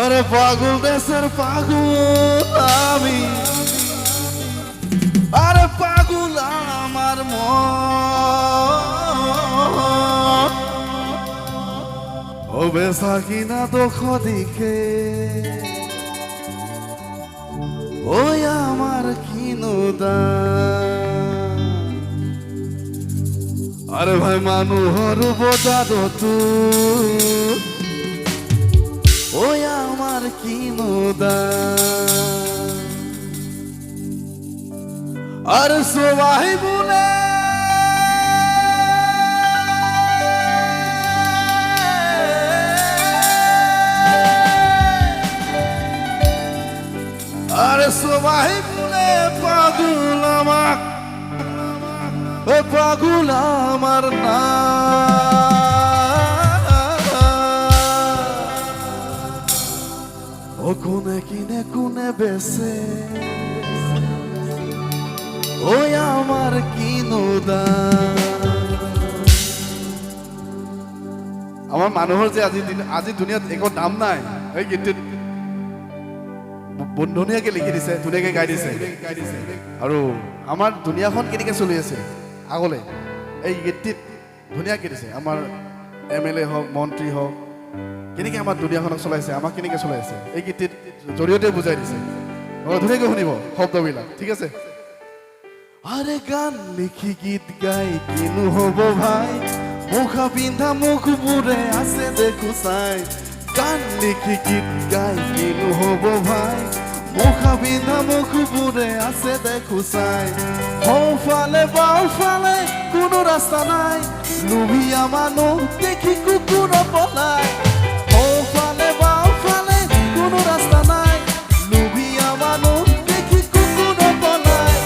আরে পাগল দেশের পাগল আমি, আরে পাগল আমার মন। ও বেসা কিনা দুঃখ দিকে ওই আমার কিনুদান। আরে ভাই মানুষর বোঝা তুই ওই আমার কিনুদান। আর সবাই বলে আরে সবাই বলে পাগল আমার, ও পাগল আমার না। ও কোনে কিনে কোনে বেসে ওই আমার কিনুদান। আমার মানুহৰ যে আজি দুনিয়াত একো দাম নাই। এই গীতটোত ধুনীয়াকে লিখি দিছে, ধুনীয়াকে গাই দিছে। আৰু আমাৰ দুনিয়াখন কেনেকে চলি আছে আগলে এই গীতটিত ধুনীয়াকে দিছে। আমাৰ MLA হওক, মন্ত্ৰী হওক, কেনেকে আমাৰ দুনিয়াখনক চলাইছে, আমাক কেনেকে চলাইছে এই গীতটিত জৰিয়তে বুজাই দিছে। ধুনীয়াকে শুনিব শব্দবিলাক, ঠিক আছে? আরে গান লিখি গীত গাই কিনো হব ভাই, মুখা পিন্ধা মুখবোৰে আছে দেখো চাই। গান লিখি গীত গাই কিনো হব ভাই, মুখা পিন্ধা মুখবোৰে আছে দেখো চাই। সোঁফালে বাওঁফালে কোনো ৰাস্তা নাই, লোভিয়া মানুহ দেখি কুকুৰ পলাই। সোঁফালে বাওঁফালে কোনো ৰাস্তা নাই, লোভিয়া মানুহ দেখি কুকুৰ পলাই।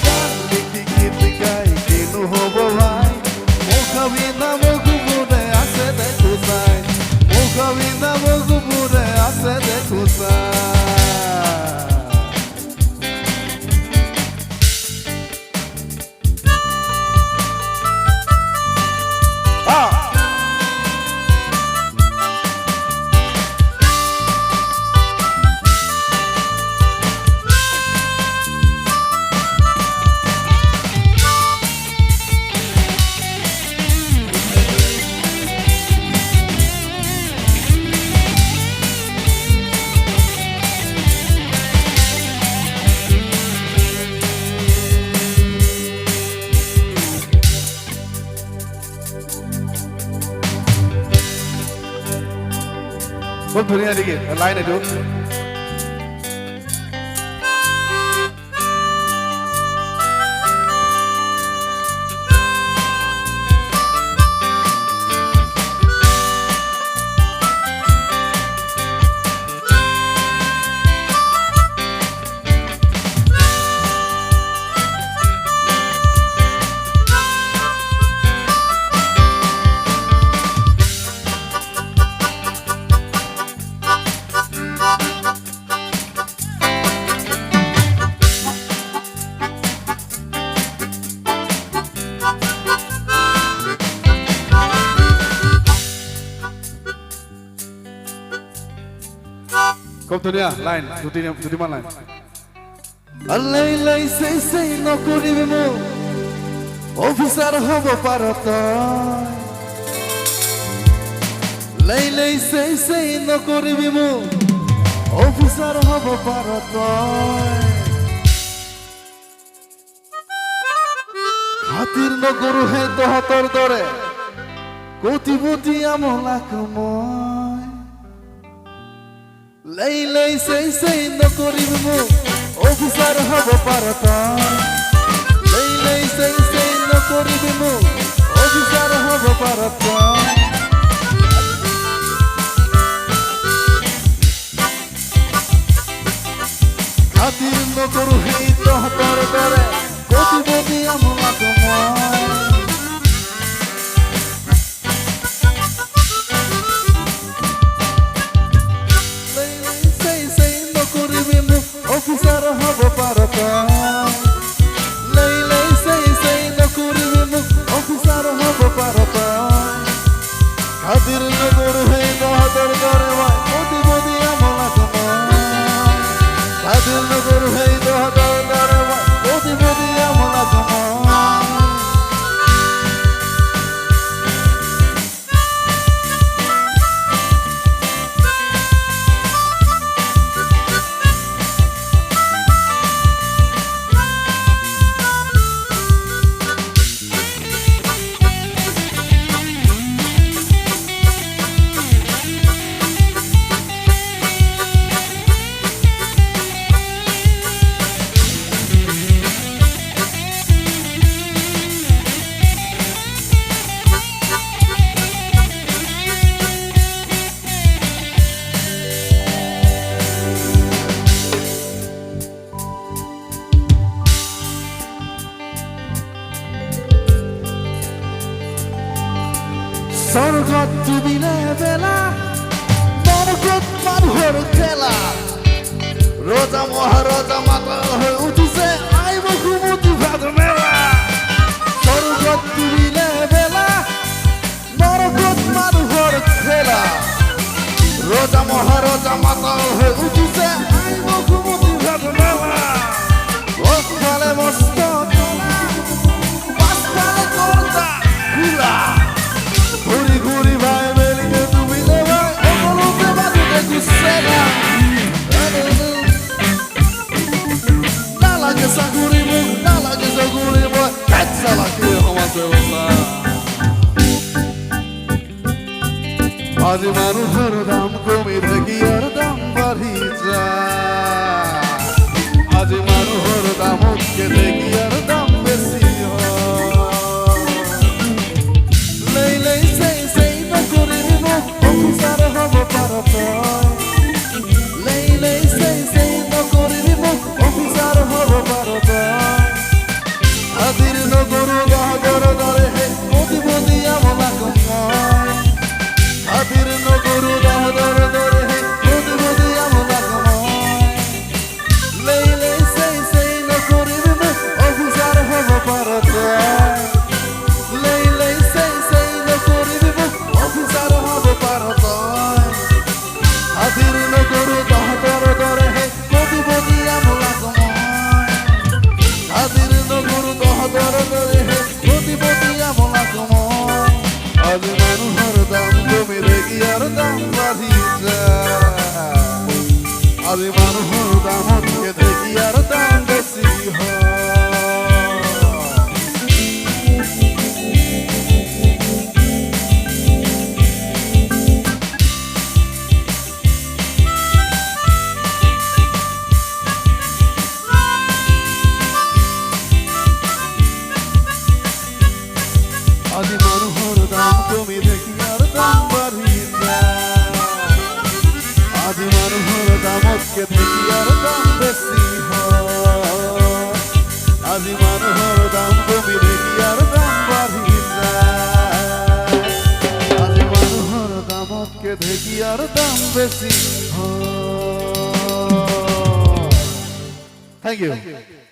গান লিখি গীত গাই কিনো হব ভাই, মুখা পিন্ধা মুখবোৰে আছে দেখো চাই। মুখা পিন্ধা মুখবোৰে আছে দেখো চাই। খুব ধুনীয়া নেকি লাইন এইটো? খুব ধুনীয়া লাইন, দুটিমান লাইন। আল্লাই লাই সেই সেই নকৰিবি মোক, অফিচাৰ হ'ব পাৰ তই। লাই লাই সেই সেই নকৰিবি মোক, অফিচাৰ হ'ব পাৰ তই। খাতিৰ নকৰো হে তহঁতৰ দৰে, কোটিপতি আমলাক মই। লাই লাই সেই সেই নকৰিবি মোক, অফিচাৰ হ'ব পাৰ তই। লাই লাই সেই সেই নকৰিবি মোক, অফিচাৰ হ'ব পাৰ তই। খাতিৰ নকৰো সেই তহঁতৰ দৰে, কোটিপতি আমলাক মই। অফিচাৰ হ'ব পাৰ তই। লাই লাই সেই সেই নকৰিবি মোক, অফিচাৰ হ'ব পাৰ তই। খাতিৰ নকৰো সেই তহঁতৰ দৰে মই, কোটিপতি আমলাক বেলা নৰকত মানুহৰ খেলা ৰজা মহাৰজা মাতাল হৈ উঠিছে আইব ঘুমতি ভাত মেলা স্বৰ্গত তুলিলে বেলা নৰকত মানুহৰ খেলা ৰজা মহাৰজা মাতাল হৈ উঠিছে আইব ঘুমতি ভাত মেলা পাছফালে মস্ত তলা পাছফালে কৰ্তা খোলা ঘূৰি ঘূৰি ভাই মেলিকে ডুবিলে ভাই সকলোতে বাজুতে গুচে না নালাগে চাকৰি মোক নালাগে জগুৰি মই এক চালাকি সমাজ ব্যৱস্থা আজি মানুহৰ দাম কমি থাকি আৰু দাম বাঢ়ি যায় আজি মানুহৰ দামতকে দেখি আৰু দাম বেছি অফিচাৰ হ'ব পাৰ তই নকৰিবি মোক অফিচাৰ হ'ব পাৰ তই হাতীৰ নগৰু বাহাদৰ দৰেহে প্ৰতিবদীয়া মলাক মই হাতীৰ নগৰু বাহাদৰ দৰেহে প্ৰতিবদীয়া মলাক মই নকৰিবি মোক অফিচাৰ হ'ব পাৰ তই নকৰিবি মোক অফিচাৰ হ'ব পাৰ তই হাতীৰ নগৰু তহঁতৰ দৰেহে প্ৰতিবদীয়া মলাক মই হাতীৰ নগৰু তহঁতৰ দৰেহে প্ৰতিবদীয়া মলাক মই আজি মানুহৰ দাম কমি দেখি আৰু দাম বাঢ়ি যায় আজি মানুহৰ দামতকে দেখি আৰু দাম বেছি হয় আজি মানুহৰ দাম কমি দেখি আৰু দাম বাঢ়ি যায় আজি মানুহৰ দামতকে দেখি আৰু দাম বেছি হয় আজি মানুহৰ দাম কমি দেখি আৰু দাম বাঢ়ি যায় আজি মানুহৰ দামতকে দেখি আৰু দাম বেছি হয় Thank you.